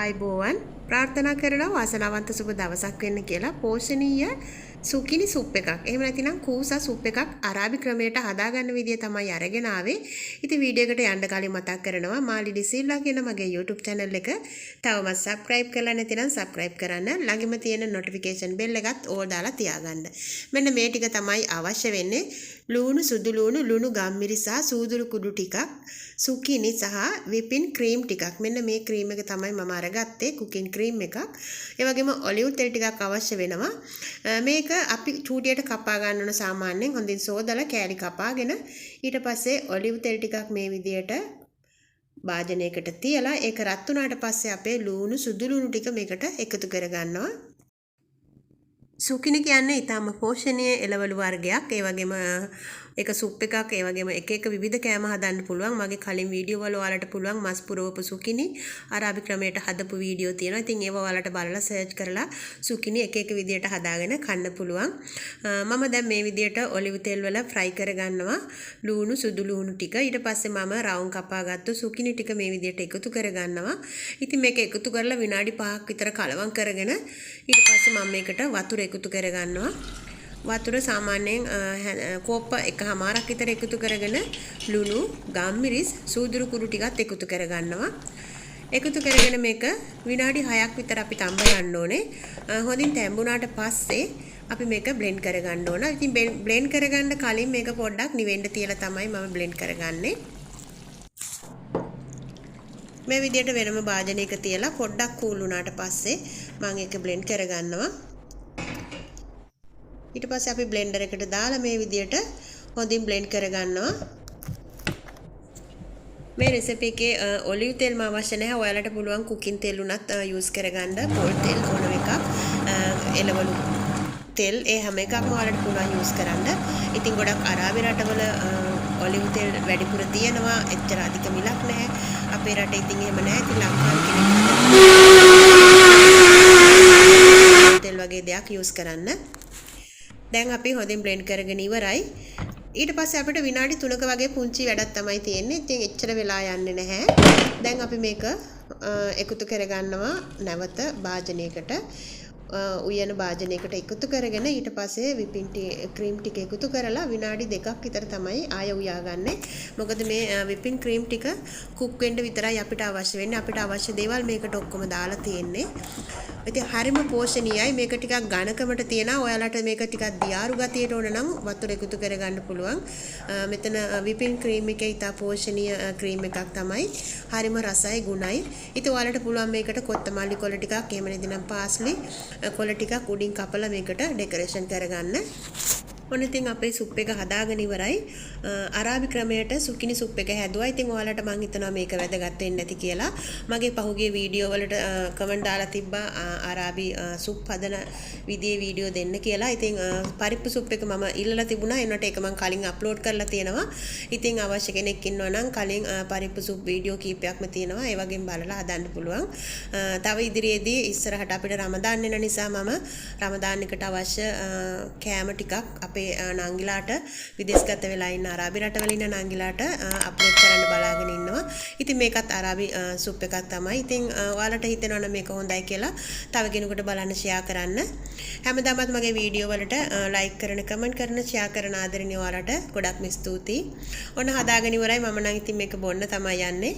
ආයුබෝවන් ප්‍රාර්ථනා කරනවා වාසනාවන්ත සුබ දවසක් වෙන්න කියලා පෝෂණීය සුකිනි සුප් එකක්. එහෙම නැතිනම් කූසා සුප් එකක් අරාබි ක්‍රමයට හදාගන්න විදිය තමයි අරගෙන ආවේ. ඉතින් වීඩියෝ එකට යන්න කලින් මතක් කරනවා මාලිඩි සිල්ලා කියන මගේ YouTube channel එක තවමත් subscribe කරලා නැතිනම් subscribe කරන්න. ළඟින්ම තියෙන notification bell එකත් ඕල් දාලා තියාගන්න. මෙන්න මේ ටික තමයි අවශ්‍ය වෙන්නේ. ලුණු සුදු ලුණු ලුණු ගම්මිරි සහ සූදුරු කුඩු ටිකක් සුකිනි සහ whipping cream ටිකක්. මෙන්න මේ cream එක තමයි මම අරගත්තේ cooking cream එකක්. ඒ වගේම olive තෙල් ටිකක් අවශ්‍ය වෙනවා. මේක අපි චූටියට කපා ගන්න ඕන සාමාන්‍යයෙන් හොඳින් සෝදලා කෑලි කපාගෙන ඊට පස්සේ olive තෙල් ටිකක් මේ විදියට භාජනයකට තියලා ඒක රත් වුණාට පස්සේ අපේ ලුණු සුදු ලුණු ටික මේකට එකතු කරගන්නවා. සුකිනි කියන්නේ ඊටම පෝෂණීය එළවලු වර්ගයක්. ඒ වගේම ඒක සුප් එකක්. ඒ වගේම එක එක විවිධ කෑම හදන්න පුළුවන්. මගේ කලින් වීඩියෝ වල ඔයාලට පුළුවන් මස් පුරවපු සුකිනි අරාබි ක්‍රමයට හදපු වීඩියෝ තියෙනවා. ඉතින් ඒව ඔයාලට බලලා සර්ච් කරලා සුකිනි එක එක විදියට හදාගෙන කන්න පුළුවන්. මම දැන් මේ විදියට ඔලිව් තෙල් වල ෆ්‍රයි කරගන්නවා. ලුණු සුදු ලුණු ටික. ඊට පස්සේ මම රවුම් කපාගත්තු සුකිනි ටික මේ විදියට එකතු කරගන්නවා. ඉතින් මේක එකතු කරලා විනාඩි 5ක් විතර කලවම් කරගෙන ඊට පස්සේ මම මේකට වතුර එකතු කරගන්නවා. වතුර සාමාන්‍යයෙන් කෝප්ප එකමාරක් විතර එකතු කරගෙන ලුණු, ගම්මිරිස්, සූදුරු කුඩු ටිකත් එකතු කරගන්නවා. එකතු කරගෙන මේක විනාඩි 6ක් විතර අපි තඹ ගන්න ඕනේ. හොඳින් තැඹුණාට පස්සේ අපි මේක බ්ලෙන්ඩ් කරගන්න ඕන. ඉතින් බ්ලෙන්ඩ් කරගන්න කලින් මේක පොඩ්ඩක් නිවෙන්න තියලා තමයි මම බ්ලෙන්ඩ් කරගන්නේ. මේ විදියට වෙනම භාජනයක තියලා පොඩ්ඩක් කූල් වුණාට පස්සේ මම ඒක බ්ලෙන්ඩ් කරගන්නවා. ඊට පස්සේ අපි බ්ලෙන්ඩර් එකට දාලා මේ විදියට හොඳින් බ්ලෙන්ඩ් කරගන්නවා. මේ රෙසිපි එකේ ඔලිව් තෙල්ම අවශ්‍ය නැහැ. ඔයාලට පුළුවන් කුකින් තෙල් උනත් යූස් කරගන්න. පොල් තෙල් ඕන එකක්. එළවලු තෙල් ඒ හැම එකක්ම ඔයාලට පුළුවන් යූස් කරන්න. ඉතින් ගොඩක් අරාබි රටවල ඔලිව් තෙල් වැඩිපුර තියෙනවා. එච්චර අධික මිලක් නැහැ. අපේ රටේ ඉතින් එහෙම නැහැ. ඉතින් ලංකාවේ කෙනෙක් තෙල් වගේ දෙයක් යූස් කරන්න. දැන් අපි හොඳින් බ්ලෙන්ඩ් කරගෙන ඉවරයි. ඊට පස්සේ අපිට විනාඩි 3ක වගේ පුංචි වැඩක් තමයි තියෙන්නේ. ඉතින් එච්චර වෙලා යන්නේ නැහැ. දැන් අපි මේක එකතු කරගන්නවා නැවත භාජනයකට. උයන භාජනයකට එකතු කරගෙන ඊට පස්සේ whipping cream ටික එකතු කරලා විනාඩි 2ක් විතර තමයි ආය උයාගන්නේ. මොකද මේ whipping cream ටික කුක් වෙන්න විතරයි අපිට අවශ්‍ය වෙන්නේ. අපිට අවශ්‍ය දේවල් මේකට ඔක්කොම දාලා තියෙන්නේ. ඉතින් හරිම පෝෂණීයයි. මේක ටිකක් ඝනකමට තියෙනවා. ඔයාලට මේක ටිකක් දියාරු ගතියට ඕන නම් වතුර එකතු කරගන්න පුළුවන්. මෙතන whipping cream එකේ ඉතා පෝෂණීය cream එකක් තමයි. හරිම රසයි ගුණයි. ඉතින් ඔයාලට පුළුවන් මේකට කොත්තමල්ලි කොළ ටිකක් එහෙම නැතිනම් පාස්ලි කොළ ටිකක් උඩින් කපලා මේකට ඩෙකොරේෂන් කරගන්න. ඔන්න ඉතින් අපේ සුප් එක හදාගෙන ඉවරයි. අරාබි ක්‍රමයට සුකිනි සුප් එක හැදුවා. ඉතින් ඔයාලට මම හිතනවා මේක වැදගත් වෙන්නේ නැති කියලා. මගේ පහුගිය වීඩියෝ වලට කමෙන්ට් දාලා තිබ්බා අරාබි සුප් හදන විදිහේ වීඩියෝ දෙන්න කියලා. ඉතින් පරිප්පු සුප් එක මම ඉල්ලලා තිබුණා. එනකොට ඒක මම කලින් අප්ලෝඩ් කරලා තියෙනවා. ඉතින් අවශ්‍ය කෙනෙක් ඉන්නවා නම් කලින් පරිප්පු සුප් වීඩියෝ කීපයක්ම තියෙනවා. ඒ වගේම බලලා හදන්න පුළුවන්. තව ඉදිරියේදී ඉස්සරහට අපිට රමදාන් වෙන නිසා මම රමදාන් එකට අවශ්‍ය කෑම ටිකක් අපේ නංගිලාට විදේශගත වෙලා ඉන්න අරාබි රටවල ඉන්න නංගිලාට අප්ලෝඩ් කරන්න බලාගෙන ඉන්නවා. ඉතින් මේකත් අරාබි සුප් එකක් තමයි. ඉතින් ඔයාලට හිතෙනවා නම් මේක හොඳයි කියලා තව කෙනෙකුට බලන්න ෂෙයා කරන්න. හැමදාමත් මගේ වීඩියෝ වලට ලයික් කරන, කමෙන්ට් කරන, ෂෙයා කරන ආදරණීය ඔයාලට ගොඩක්ම ස්තුතියි. ඔන්න හදාගෙන ඉවරයි. මම නම් ඉතින් මේක බොන්න තමයි යන්නේ.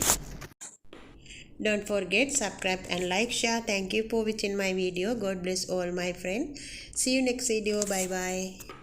Don't forget subscribe and like, share. Thank you for watching my video. God bless all my friends. See you next video. Bye bye.